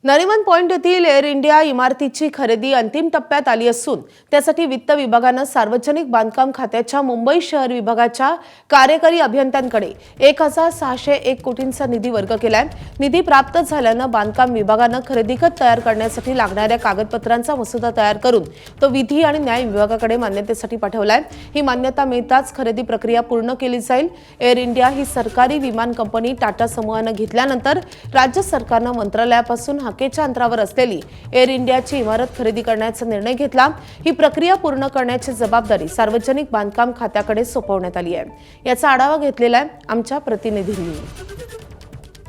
Nariman point येथील air India इमारतीची खरेदी अंतिम टप्प्यात आली असून त्यासाठी वित्त विभागाने सार्वजनिक बांधकाम खात्याच्या मुंबई शहर विभागाच्या कार्यकारी अभियंत्यांकडे 1,601 कोटींचा निधी वर्ग केलाय। निधी प्राप्त झाल्यानं बांधकाम विभागाने खरेदी खत तयार करण्यासाठी लागणाऱ्या कागदपत्रांचा मसुदा तयार करून तो विधी आणि न्याय विभागाकडे मान्यतेसाठी पाठवलाय। ही मान्यता मिळताच खरेदी प्रक्रिया पूर्ण केली जाईल। एअर इंडिया ही सरकारी विमान कंपनी टाटा समूहाने घेतल्यानंतर राज्य सरकारने मंत्रालयापासून हाकेच्या अंतरावर असलेली एअर इंडियाची इमारत खरेदी करण्याचा निर्णय घेतला। ही प्रक्रिया पूर्ण करण्याची जबाबदारी सार्वजनिक बांधकाम खात्याकडे सोपवण्यात आली आहे। याचा आढावा घेतलेला आहे आमच्या प्रतिनिधींनी।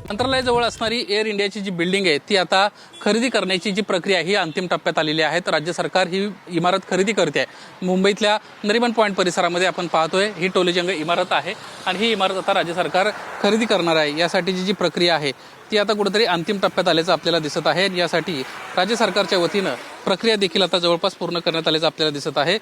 मंत्रालयाजवळ असणारी एअर इंडियाची जी बिल्डिंग आहे ती आता खरेदी करण्याची जी प्रक्रिया ही अंतिम टप्प्यात आलेली आहे। राज्य सरकार ही इमारत खरेदी करते आहे। मुंबईतल्या नरिमन पॉइंट परिसरामध्ये आपण पाहतोय ही टोलेजंग इमारत आहे आणि ही इमारत आता राज्य सरकार खरेदी करणार आहे। यासाठीची जी प्रक्रिया आहे ती आता कुठेतरी अंतिम टप्प्यात आल्याचं आपल्याला दिसत आहे। यासाठी राज्य सरकारच्या वतीनं प्रक्रिया देखील आता जवळपास पूर्ण करण्यात आल्याचं आपल्याला दिसत आहे।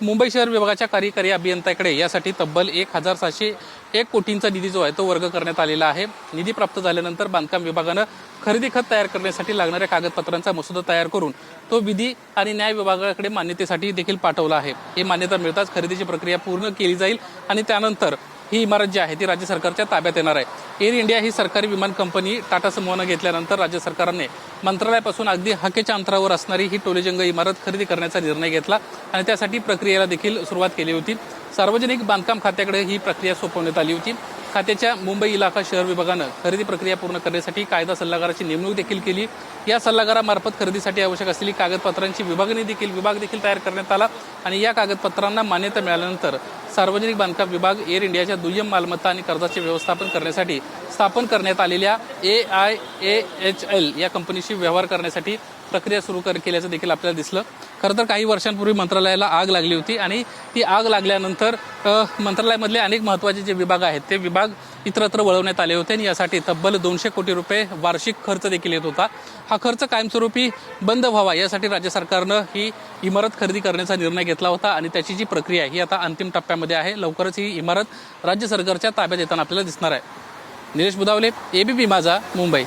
मुंबई शहर विभागाच्या कार्यकारी अभियंत्याकडे यासाठी तब्बल 1,601 कोटींचा निधी जो आहे तो वर्ग करण्यात आलेला आहे। निधी प्राप्त झाल्यानंतर बांधकाम विभागानं खरेदी खत तयार करण्यासाठी लागणाऱ्या कागदपत्रांचा मसुदा तयार करून तो विधी आणि न्याय विभागाकडे मान्यतेसाठी देखील पाठवला आहे। ही मान्यता मिळताच खरेदीची प्रक्रिया पूर्ण केली जाईल आणि त्यानंतर ही इमारत जी आहे ती राज्य सरकारच्या ताब्यात येणार आहे। एअर इंडिया ही सरकारी विमान कंपनी टाटा समूहाने घेतल्यानंतर राज्य सरकारने मंत्रालयापासून अगदी हाकेच्या अंतरावर असणारी ही टोलेजंग इमारत खरेदी करण्याचा निर्णय घेतला आणि त्यासाठी प्रक्रियेला देखील सुरुवात केली होती। सार्वजनिक बांधकाम खात्याकडे ही प्रक्रिया सोपवण्यात आली होती। खात्याच्या मुंबई इलाका शहर विभागानं खरेदी प्रक्रिया पूर्ण करण्यासाठी कायदा सल्लागाराची नेमणूक देखील केली। या सल्लागारामार्फत खरेदीसाठी आवश्यक असलेली कागदपत्रांची विभाग देखील तयार करण्यात आला आणि या कागदपत्रांना मान्यता मिळाल्यानंतर सार्वजनिक बांधकाम विभाग एअर इंडियाच्या दुय्यम मालमत्ता आणि कर्जाचे व्यवस्थापन करण्यासाठी स्थापन करण्यात आलेल्या AIAHL या कंपनीशी व्यवहार करण्यासाठी प्रक्रिया सुरू केल्याचं देखील आपल्याला दिसलं। खरं तर काही वर्षांपूर्वी मंत्रालयाला आग लागली होती आणि ती आग लागल्यानंतर मंत्रालयामधले अनेक महत्त्वाचे जे विभाग आहेत ते विभाग इतरत्र वळवण्यात आले होते आणि यासाठी तब्बल 200 कोटी रुपये वार्षिक खर्च देखील येत होता। हा खर्च कायमस्वरूपी बंद व्हावा यासाठी राज्य सरकारनं ही इमारत खरेदी करण्याचा निर्णय घेतला होता आणि त्याची जी प्रक्रिया ही आता अंतिम टप्प्यामध्ये आहे। लवकरच ही इमारत राज्य सरकारच्या ताब्यात येताना आपल्याला दिसणार आहे। निलेश बुधावले, ABP माझा, मुंबई।